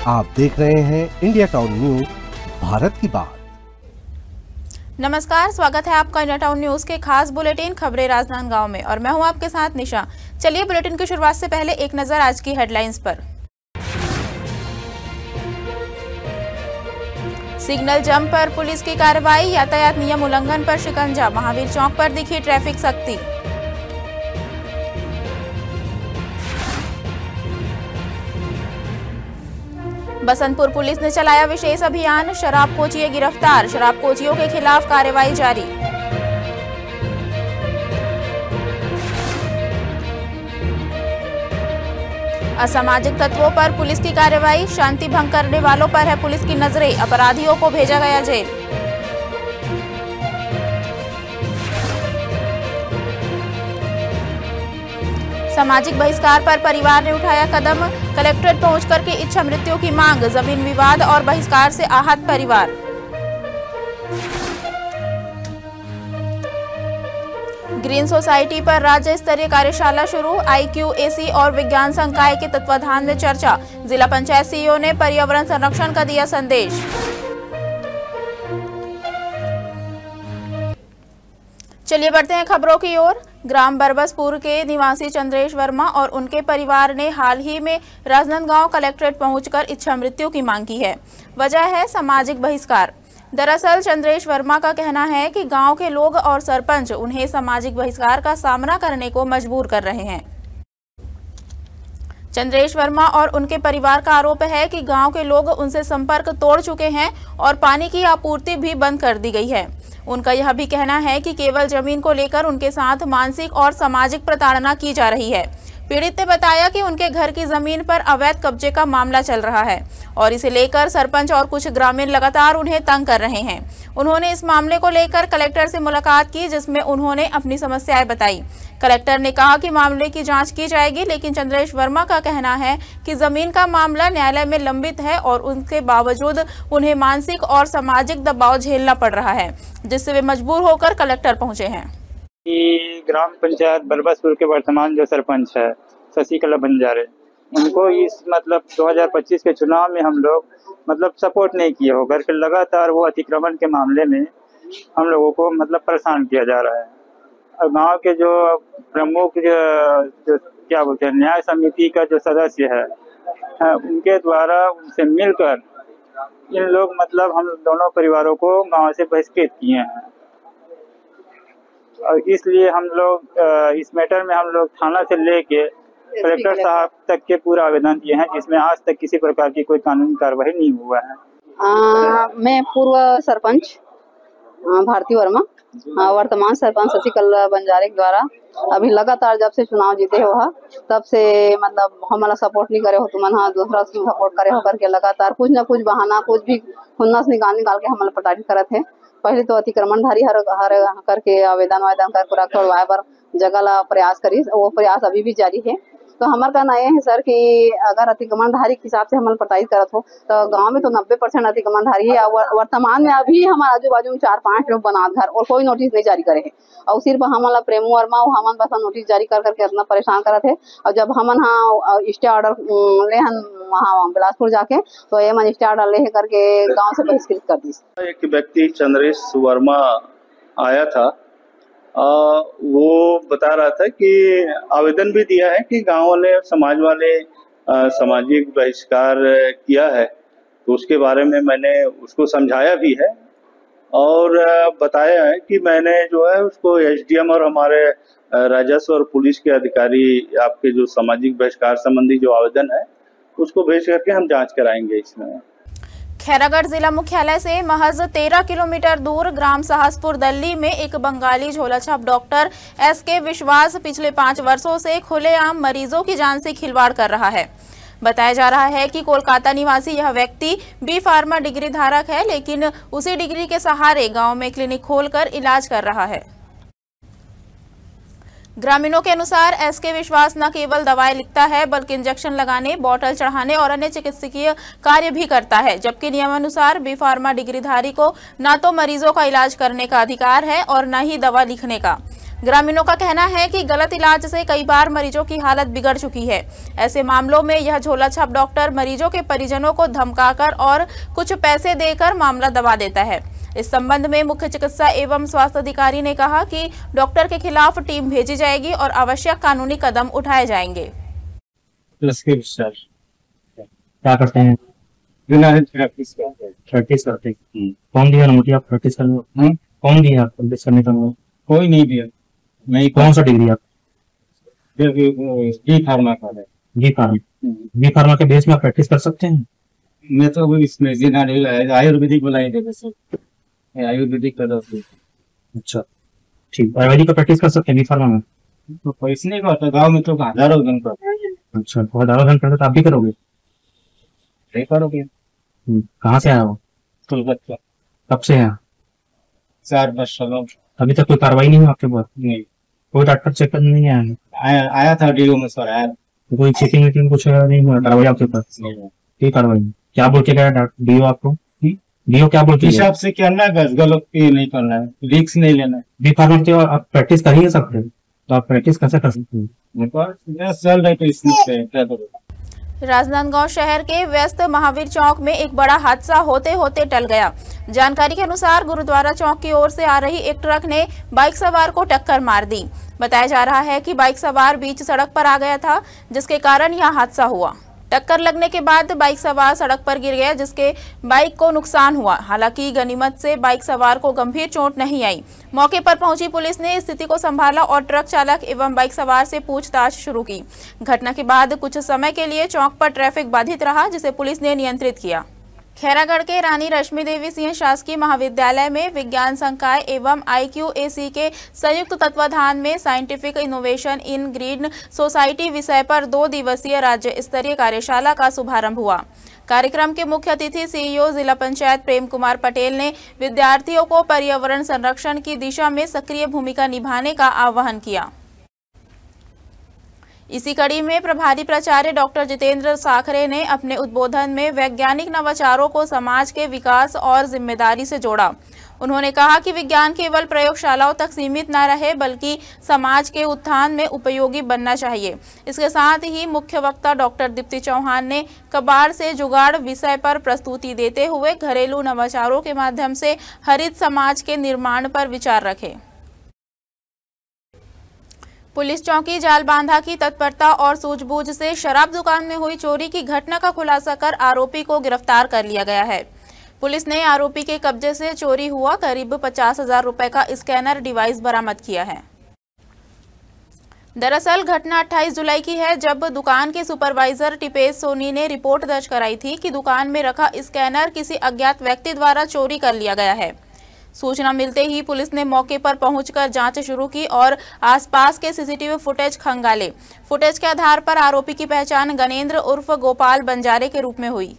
आप देख रहे हैं इंडिया टाउन न्यूज, भारत की बात। नमस्कार, स्वागत है आपका इंडिया टाउन न्यूज के खास बुलेटिन खबरें राजनांदगांव में और मैं हूं आपके साथ निशा। चलिए बुलेटिन की शुरुआत से पहले एक नजर आज की हेडलाइंस पर। सिग्नल जंप पर पुलिस की कार्रवाई, यातायात नियम उल्लंघन पर शिकंजा, महावीर चौक पर दिखी ट्रैफिक सख्ती। बसंतपुर पुलिस ने चलाया विशेष अभियान, शराब कोचिए गिरफ्तार, शराब कोचियों के खिलाफ कार्रवाई जारी। असामाजिक तत्वों पर पुलिस की कार्रवाई, शांति भंग करने वालों पर है पुलिस की नजरें, अपराधियों को भेजा गया जेल। सामाजिक बहिष्कार पर परिवार ने उठाया कदम, कलेक्ट्रेट पहुंचकर की इच्छा मृत्यु की मांग, जमीन विवाद और बहिष्कार से आहत परिवार। ग्रीन सोसाइटी पर राज्य स्तरीय कार्यशाला शुरू, IQAC और विज्ञान संकाय के तत्वाधान में चर्चा, जिला पंचायत सीईओ ने पर्यावरण संरक्षण का दिया संदेश। चलिए बढ़ते हैं खबरों की ओर। ग्राम बरबसपुर के निवासी चंद्रेश वर्मा और उनके परिवार ने हाल ही में राजनांदगांव कलेक्ट्रेट पहुंचकर इच्छा मृत्यु की मांग की है। वजह है सामाजिक बहिष्कार। दरअसल चंद्रेश वर्मा का कहना है कि गांव के लोग और सरपंच उन्हें सामाजिक बहिष्कार का सामना करने को मजबूर कर रहे हैं। चंद्रेश वर्मा और उनके परिवार का आरोप है कि गांव के लोग उनसे संपर्क तोड़ चुके हैं और पानी की आपूर्ति भी बंद कर दी गई है। उनका यह भी कहना है कि केवल जमीन को लेकर उनके साथ मानसिक और सामाजिक प्रताड़ना की जा रही है। पीड़ित ने बताया कि उनके घर की जमीन पर अवैध कब्जे का मामला चल रहा है और इसे लेकर सरपंच और कुछ ग्रामीण लगातार उन्हें तंग कर रहे हैं। उन्होंने इस मामले को लेकर कलेक्टर से मुलाकात की, जिसमें उन्होंने अपनी समस्याएं बताई। कलेक्टर ने कहा कि मामले की जांच की जाएगी, लेकिन चंद्रेश वर्मा का कहना है कि जमीन का मामला न्यायालय में लंबित है और उनके बावजूद उन्हें मानसिक और सामाजिक दबाव झेलना पड़ रहा है, जिससे वे मजबूर होकर कलेक्टर पहुंचे हैं। ग्राम पंचायत बरबसपुर के वर्तमान जो सरपंच है शशिकला बंजारे, उनको इस 2025 के चुनाव में हम लोग सपोर्ट नहीं किए हो करके लगातार वो अतिक्रमण के मामले में हम लोगों को परेशान किया जा रहा है। और गांव के जो प्रमुख जो क्या बोलते हैं न्याय समिति का जो सदस्य है उनके द्वारा उनसे मिलकर इन लोग हम दोनों परिवारों को गांव से बहिष्कृत किए हैं। और इसलिए हम लोग इस मैटर में हम लोग थाना से लेके कलेक्टर साहब तक के पूरा आवेदन दिए हैं, जिसमें आज तक किसी प्रकार की कोई कानूनी कार्रवाई नहीं हुआ है। मैं पूर्व सरपंच भारती वर्मा, वर्तमान सरपंच शशिकला बंजारे द्वारा अभी लगातार जब से चुनाव जीते हो तब से हमारा सपोर्ट नहीं करे हो, तुम दूसरा सपोर्ट करे हो करके लगातार कुछ न कुछ बहाना कुछ भी खुन्नस निकाल के हमारा प्रताड़ित करत है। पहले तो अतिक्रमणधारी हर करके आवेदन कर पूरा छोड़वाए पर जगह ला प्रयास करी, वो प्रयास अभी भी जारी है। तो हमारा कहना यह है सर कि अगर अतिक्रमणधारी के हिसाब से हम प्रताड़ित करत हो तो गांव में तो 90% अतिक्रमणधारी है। वर्तमान में अभी हमारे आजू बाजू में 4-5 लोग बनात घर और कोई नोटिस नहीं जारी करे है। और सिर्फ हमारा प्रेमू वर्मा हमन बस नोटिस जारी करके इतना परेशान करत है। और जब हमन स्टे ऑर्डर ले वहाँ बिलासपुर जाके तो ये मन स्टे ऑर्डर ले करके गाँव से बहिष्कृत कर दी। एक व्यक्ति चंद्रेश वर्मा आया था, वो बता रहा था कि आवेदन भी दिया है कि गांव वाले समाज वाले सामाजिक बहिष्कार किया है, तो उसके बारे में मैंने उसको समझाया भी है और बताया है कि मैंने जो है उसको SDM और हमारे राजस्व और पुलिस के अधिकारी आपके जो सामाजिक बहिष्कार संबंधी जो आवेदन है उसको भेज करके हम जांच कराएंगे इसमें। खैरागढ़ जिला मुख्यालय से महज 13 किलोमीटर दूर ग्राम साहसपुर दल्ली में एक बंगाली झोलाछाप डॉक्टर SK विश्वास पिछले 5 वर्षों से खुलेआम मरीजों की जान से खिलवाड़ कर रहा है। बताया जा रहा है कि कोलकाता निवासी यह व्यक्ति B फार्मा डिग्री धारक है, लेकिन उसी डिग्री के सहारे गांव में क्लिनिक खोलकर इलाज कर रहा है। ग्रामीणों के अनुसार SK विश्वास न केवल दवाएं लिखता है बल्कि इंजेक्शन लगाने, बोतल चढ़ाने और अन्य चिकित्सकीय कार्य भी करता है, जबकि नियमानुसार B फार्मा डिग्रीधारी को न तो मरीजों का इलाज करने का अधिकार है और न ही दवा लिखने का। ग्रामीणों का कहना है कि गलत इलाज से कई बार मरीजों की हालत बिगड़ चुकी है। ऐसे मामलों में यह झोलाछाप डॉक्टर मरीजों के परिजनों को धमकाकर और कुछ पैसे देकर मामला दबा देता है। इस संबंध में मुख्य चिकित्सा एवं स्वास्थ्य अधिकारी ने कहा कि डॉक्टर के खिलाफ टीम भेजी जाएगी और आवश्यक कानूनी कदम उठाए जाएंगे। क्या करते हैं? प्रैक्टिस करते हैं। कौन दिया अनुमति आप प्रैक्टिस करने को? कौन दिया आप प्रैक्टिस करने का? कोई नहीं दिया। नहीं, कौन सा डिग्री आप? बी फार्मा का है। बी फार्मा के बेस में आप प्रैक्टिस कर सकते हैं? मैं तो इसमें आयुर्वेदिक बनाई दे, आयुर्वेदिक कर दो। अच्छा, ठीक। आयुर्वेदिक का प्रैक्टिस कर सकते हैं बी फार्मा में? तो पैसे नहीं करता, गाँव में तो हजारों जन करता। अच्छा, तो हजारों जन करते तो आप भी करोगे? नहीं करोगे। कहाँ से आया हो? कोलकाता। कब से आया? 4-5 सालों। अभी तक कोई कार्रवाई नहीं हुई आपके पास? नहीं। कोई डॉक्टर चेक करने नहीं आया? आया था डीओ में सर, आया। कोई चेकिंग वेकिंग कुछ नहीं हुआ? कार्रवाई आपके पास? कोई कार्रवाई नहीं। क्या बोल के गया डीओ आपको? डीओ क्या बोल के? हिसाब से करना है, गलत नहीं करना है, रिस्क नहीं लेना है। बी फार्मा के आप प्रैक्टिस कर ही नहीं सकते, तो आप प्रैक्टिस कैसे कर सकते हैं? चल रहे तो इसमें क्या करो। राजनांदगांव शहर के व्यस्त महावीर चौक में एक बड़ा हादसा होते होते टल गया। जानकारी के अनुसार गुरुद्वारा चौक की ओर से आ रही एक ट्रक ने बाइक सवार को टक्कर मार दी। बताया जा रहा है कि बाइक सवार बीच सड़क पर आ गया था, जिसके कारण यह हादसा हुआ। टक्कर लगने के बाद बाइक सवार सड़क पर गिर गया, जिसके बाइक को नुकसान हुआ। हालांकि गनीमत से बाइक सवार को गंभीर चोट नहीं आई। मौके पर पहुंची पुलिस ने स्थिति को संभाला और ट्रक चालक एवं बाइक सवार से पूछताछ शुरू की। घटना के बाद कुछ समय के लिए चौक पर ट्रैफिक बाधित रहा, जिसे पुलिस ने नियंत्रित किया। खैरागढ़ के रानी रश्मि देवी सिंह शासकीय महाविद्यालय में विज्ञान संकाय एवं IQAC के संयुक्त तत्वाधान में scientific innovation in green society विषय पर 2 दिवसीय राज्य स्तरीय कार्यशाला का शुभारंभ हुआ। कार्यक्रम के मुख्य अतिथि CEO जिला पंचायत प्रेम कुमार पटेल ने विद्यार्थियों को पर्यावरण संरक्षण की दिशा में सक्रिय भूमिका निभाने का आह्वान किया। इसी कड़ी में प्रभारी प्राचार्य डॉक्टर जितेंद्र साखरे ने अपने उद्बोधन में वैज्ञानिक नवाचारों को समाज के विकास और जिम्मेदारी से जोड़ा। उन्होंने कहा कि विज्ञान केवल प्रयोगशालाओं तक सीमित न रहे, बल्कि समाज के उत्थान में उपयोगी बनना चाहिए। इसके साथ ही मुख्य वक्ता डॉक्टर दीप्ति चौहान ने कबाड़ से जुगाड़ विषय पर प्रस्तुति देते हुए घरेलू नवाचारों के माध्यम से हरित समाज के निर्माण पर विचार रखे। पुलिस चौकी जालबांधा की तत्परता और सूझबूझ से शराब दुकान में हुई चोरी की घटना का खुलासा कर आरोपी को गिरफ्तार कर लिया गया है। पुलिस ने आरोपी के कब्जे से चोरी हुआ करीब 50,000 रुपए का स्कैनर डिवाइस बरामद किया है। दरअसल घटना 28 जुलाई की है, जब दुकान के सुपरवाइजर टिपेश सोनी ने रिपोर्ट दर्ज कराई थी कि दुकान में रखा स्कैनर किसी अज्ञात व्यक्ति द्वारा चोरी कर लिया गया है। सूचना मिलते ही पुलिस ने मौके पर पहुंचकर जांच शुरू की और आसपास के सीसीटीवी फुटेज खंगाले। फुटेज के आधार पर आरोपी की पहचान गणेंद्र उर्फ गोपाल बंजारे के रूप में हुई।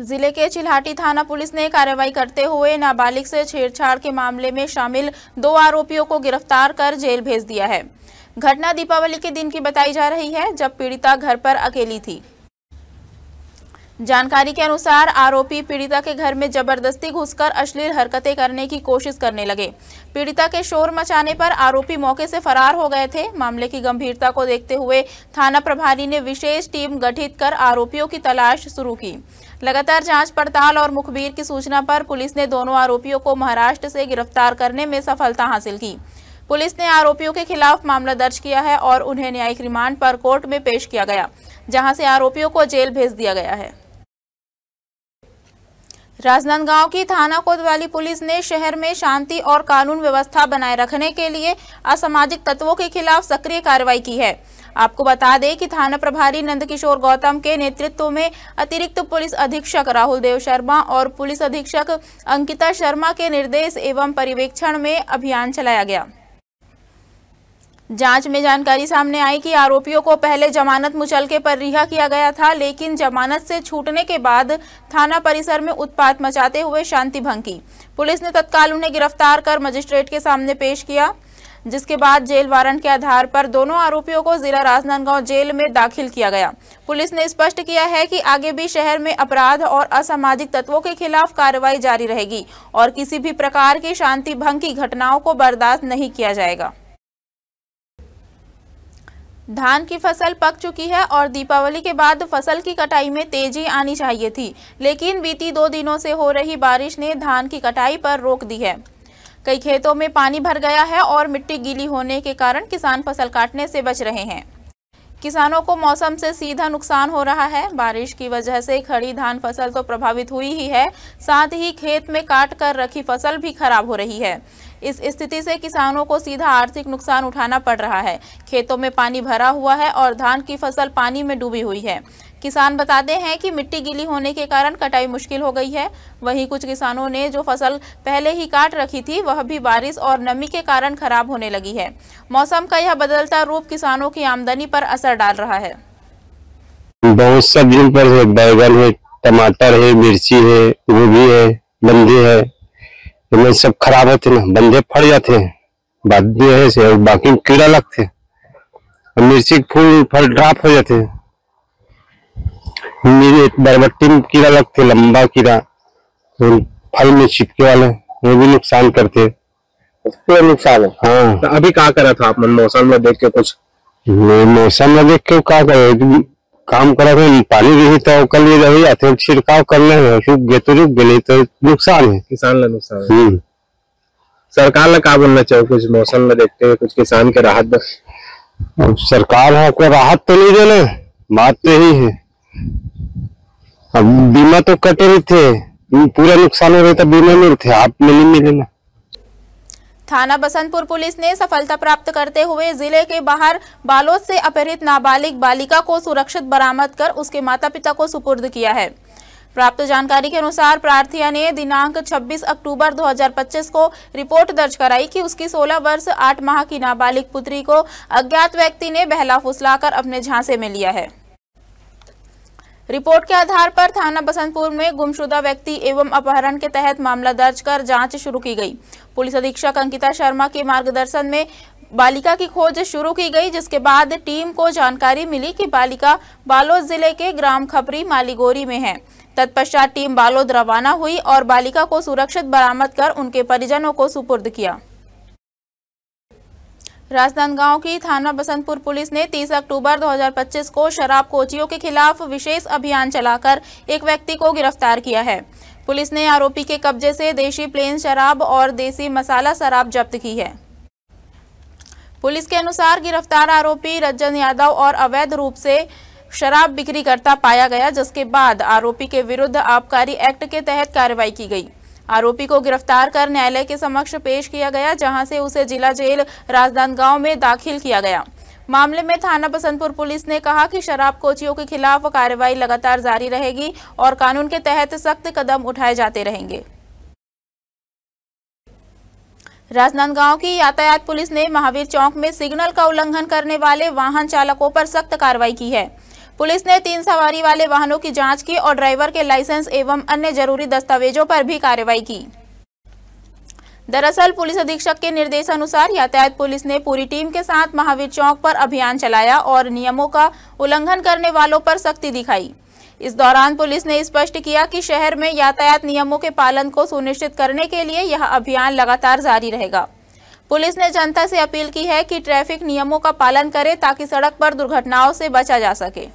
जिले के चिल्हाटी थाना पुलिस ने कार्रवाई करते हुए नाबालिग से छेड़छाड़ के मामले में शामिल 2 आरोपियों को गिरफ्तार कर जेल भेज दिया है। घटना दीपावली के दिन की बताई जा रही है, जब पीड़िता घर पर अकेली थी। जानकारी के अनुसार आरोपी पीड़िता के घर में जबरदस्ती घुसकर अश्लील हरकतें करने की कोशिश करने लगे। पीड़िता के शोर मचाने पर आरोपी मौके से फरार हो गए थे। मामले की गंभीरता को देखते हुए थाना प्रभारी ने विशेष टीम गठित कर आरोपियों की तलाश शुरू की। लगातार जांच पड़ताल और मुखबिर की सूचना पर पुलिस ने दोनों आरोपियों को महाराष्ट्र से गिरफ्तार करने में सफलता हासिल की। पुलिस ने आरोपियों के खिलाफ मामला दर्ज किया है और उन्हें न्यायिक रिमांड पर कोर्ट में पेश किया गया, जहां से आरोपियों को जेल भेज दिया गया है। राजनांदगांव की थाना कोतवाली पुलिस ने शहर में शांति और कानून व्यवस्था बनाए रखने के लिए असामाजिक तत्वों के खिलाफ सक्रिय कार्रवाई की है। आपको बता दें कि थाना प्रभारी नंदकिशोर गौतम के नेतृत्व में अतिरिक्त पुलिस अधीक्षक राहुल देव शर्मा और पुलिस अधीक्षक अंकिता शर्मा के निर्देश एवं पर्यवेक्षण में अभियान चलाया गया। जांच में जानकारी सामने आई कि आरोपियों को पहले जमानत मुचलके पर रिहा किया गया था, लेकिन जमानत से छूटने के बाद थाना परिसर में उत्पात मचाते हुए शांति भंग की। पुलिस ने तत्काल उन्हें गिरफ्तार कर मजिस्ट्रेट के सामने पेश किया। जिसके बाद जेल वारंट के आधार पर दोनों आरोपियों को जिला राजनांदगांव जेल में दाखिल किया गया। पुलिस ने स्पष्ट किया है कि आगे भी शहर में अपराध और असामाजिक तत्वों के खिलाफ कार्रवाई जारी रहेगी और किसी भी प्रकार की शांति भंग की घटनाओं को बर्दाश्त नहीं किया जाएगा। धान की फसल पक चुकी है और दीपावली के बाद फसल की कटाई में तेजी आनी चाहिए थी, लेकिन बीती 2 दिनों से हो रही बारिश ने धान की कटाई पर रोक दी है। कई खेतों में पानी भर गया है और मिट्टी गीली होने के कारण किसान फसल काटने से बच रहे हैं। किसानों को मौसम से सीधा नुकसान हो रहा है। बारिश की वजह से खड़ी धान फसल तो प्रभावित हुई ही है, साथ ही खेत में काट कर रखी फसल भी खराब हो रही है। इस स्थिति से किसानों को सीधा आर्थिक नुकसान उठाना पड़ रहा है। खेतों में पानी भरा हुआ है और धान की फसल पानी में डूबी हुई है। किसान बताते हैं कि मिट्टी गीली होने के कारण कटाई मुश्किल हो गई है। वहीं कुछ किसानों ने जो फसल पहले ही काट रखी थी वह भी बारिश और नमी के कारण खराब होने लगी है। मौसम का यह बदलता रूप किसानों की आमदनी पर असर डाल रहा है। बहुत सब्जियों पर है, बैगन है, टमाटर है, मिर्ची है, गोभी है, बंदे है, इनमें सब खराब होते ना, बंदे फट जाते हैं, बाद है बाकी कीड़ा लगते हैं, मिर्ची फूल फल ड्राप हो जाते हैं, बरबट्टी में कीड़ा लगते, लंबा कीड़ा, फल में चिपके वाले वो भी नुकसान करते हैं। पूरा नुकसान है। हाँ, तो अभी क्या करा था आपने मौसम में देख के? कुछ मौसम में देख के क्या करे, काम करा था, पानी भी तो कल ये रह जाते हैं, छिड़काव करने हैं, रुक गए तो रुक गए, तो नुकसान है, किसान का नुकसान है। सरकार ने क्या बोलना चाहिए कुछ मौसम में देखते हुए, कुछ किसान के राहत दे? अब सरकार को राहत तो नहीं देना, बात तो यही है। अब बीमा तो कटे रहे थे, पूरा नुकसान हो रहा था, बीमा नहीं थे, आप में नहीं मिले ना। थाना बसंतपुर पुलिस ने सफलता प्राप्त करते हुए जिले के बाहर बालोद से अपहरित नाबालिग बालिका को सुरक्षित बरामद कर उसके माता पिता को सुपुर्द किया है। प्राप्त जानकारी के अनुसार प्रार्थिया ने दिनांक 26 अक्टूबर 2025 को रिपोर्ट दर्ज कराई कि उसकी 16 वर्ष 8 माह की नाबालिग पुत्री को अज्ञात व्यक्ति ने बहला फुसलाकर अपने झांसे में लिया है। रिपोर्ट के आधार पर थाना बसंतपुर में गुमशुदा व्यक्ति एवं अपहरण के तहत मामला दर्ज कर जांच शुरू की गई। पुलिस अधीक्षक अंकिता शर्मा के मार्गदर्शन में बालिका की खोज शुरू की गई, जिसके बाद टीम को जानकारी मिली कि बालिका बालोद जिले के ग्राम खपरी मालीगोरी में है। तत्पश्चात टीम बालोद रवाना हुई और बालिका को सुरक्षित बरामद कर उनके परिजनों को सुपुर्द किया। राजनांदगांव की थाना बसंतपुर पुलिस ने 30 अक्टूबर 2025 को शराब कोचियों के खिलाफ विशेष अभियान चलाकर एक व्यक्ति को गिरफ्तार किया है। पुलिस ने आरोपी के कब्जे से देशी प्लेन शराब और देसी मसाला शराब जब्त की है। पुलिस के अनुसार गिरफ्तार आरोपी रंजन यादव और अवैध रूप से शराब बिक्री करता पाया गया, जिसके बाद आरोपी के विरुद्ध आबकारी एक्ट के तहत कार्रवाई की गई। आरोपी को गिरफ्तार कर न्यायालय के समक्ष पेश किया गया, जहां से उसे जिला जेल राजनांदगांव में दाखिल किया गया। मामले में थाना बसंतपुर पुलिस ने कहा कि शराब कोचियों के खिलाफ कार्रवाई लगातार जारी रहेगी और कानून के तहत सख्त कदम उठाए जाते रहेंगे। राजनांदगांव की यातायात पुलिस ने महावीर चौक में सिग्नल का उल्लंघन करने वाले वाहन चालकों पर सख्त कार्रवाई की है। पुलिस ने 3 सवारी वाले वाहनों की जांच की और ड्राइवर के लाइसेंस एवं अन्य जरूरी दस्तावेजों पर भी कार्रवाई की। दरअसल पुलिस अधीक्षक के निर्देशानुसार यातायात पुलिस ने पूरी टीम के साथ महावीर चौक पर अभियान चलाया और नियमों का उल्लंघन करने वालों पर सख्ती दिखाई। इस दौरान पुलिस ने स्पष्ट किया कि शहर में यातायात नियमों के पालन को सुनिश्चित करने के लिए यह अभियान लगातार जारी रहेगा। पुलिस ने जनता से अपील की है कि ट्रैफिक नियमों का पालन करे ताकि सड़क पर दुर्घटनाओं से बचा जा सके।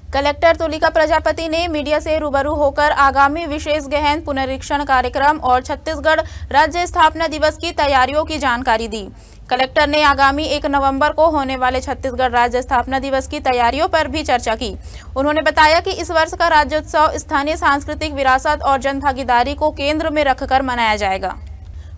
कलेक्टर तुलिका प्रजापति ने मीडिया से रूबरू होकर आगामी विशेष गहन पुनरीक्षण कार्यक्रम और छत्तीसगढ़ राज्य स्थापना दिवस की तैयारियों की जानकारी दी। कलेक्टर ने आगामी 1 नवंबर को होने वाले छत्तीसगढ़ राज्य स्थापना दिवस की तैयारियों पर भी चर्चा की। उन्होंने बताया कि इस वर्ष का राज्योत्सव स्थानीय सांस्कृतिक विरासत और जनभागीदारी को केंद्र में रखकर मनाया जाएगा।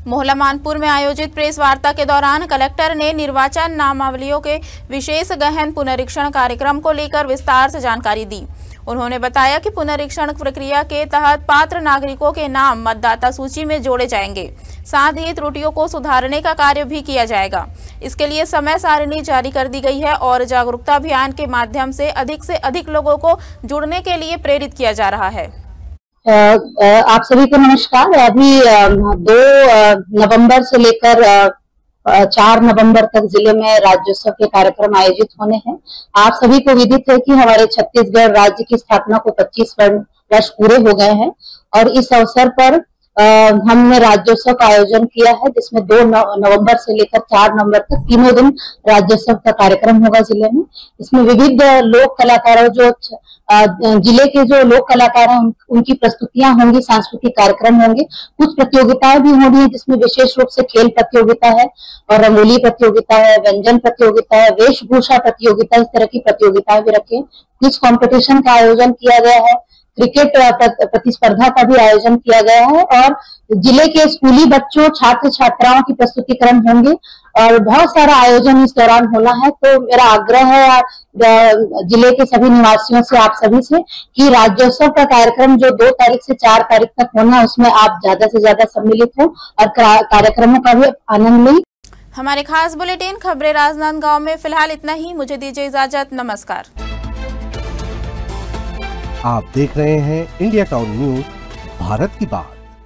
मोहला मानपुर में आयोजित प्रेस वार्ता के दौरान कलेक्टर ने निर्वाचन नामावलियों के विशेष गहन पुनरीक्षण कार्यक्रम को लेकर विस्तार से जानकारी दी। उन्होंने बताया कि पुनरीक्षण प्रक्रिया के तहत पात्र नागरिकों के नाम मतदाता सूची में जोड़े जाएंगे, साथ ही त्रुटियों को सुधारने का कार्य भी किया जाएगा। इसके लिए समय सारिणी जारी कर दी गई है और जागरूकता अभियान के माध्यम से अधिक लोगों को जुड़ने के लिए प्रेरित किया जा रहा है। आप सभी को नमस्कार। अभी 2 नवंबर से लेकर 4 नवंबर तक जिले में राज्योत्सव के कार्यक्रम आयोजित होने हैं। आप सभी को विदित है कि हमारे छत्तीसगढ़ राज्य की स्थापना को 25 वर्ष पूरे हो गए हैं और इस अवसर पर हमने राज्योत्सव का आयोजन किया है, जिसमें 2 नवंबर से लेकर 4 नवंबर तक तीनों दिन राज्योत्सव का कार्यक्रम होगा जिले में। इसमें विविध लोक कलाकारों जो जिले के जो लोक कलाकार हैं उनकी प्रस्तुतियां होंगी, सांस्कृतिक कार्यक्रम होंगे, कुछ प्रतियोगिताएं भी होंगी जिसमें विशेष रूप से खेल प्रतियोगिता है और रंगोली प्रतियोगिता है, व्यंजन प्रतियोगिता है, वेशभूषा प्रतियोगिता, इस तरह की प्रतियोगिताएं भी रखी। क्विज कॉम्पिटिशन का आयोजन किया गया है, क्रिकेट प्रतिस्पर्धा का भी आयोजन किया गया है और जिले के स्कूली बच्चों छात्र छात्राओं की प्रस्तुतिकरण होंगे और बहुत सारा आयोजन इस दौरान होना है। तो मेरा आग्रह है जिले के सभी निवासियों से, आप सभी से, कि राज्योत्सव का कार्यक्रम जो 2 तारीख से 4 तारीख तक होना है उसमें आप ज्यादा से ज्यादा सम्मिलित हो और कार्यक्रमों का भी आनंद लें। हमारे खास बुलेटिन खबरें राजनांदगांव में फिलहाल इतना ही। मुझे दीजिए इजाजत, नमस्कार। आप देख रहे हैं इंडिया टाउन न्यूज, भारत की बात।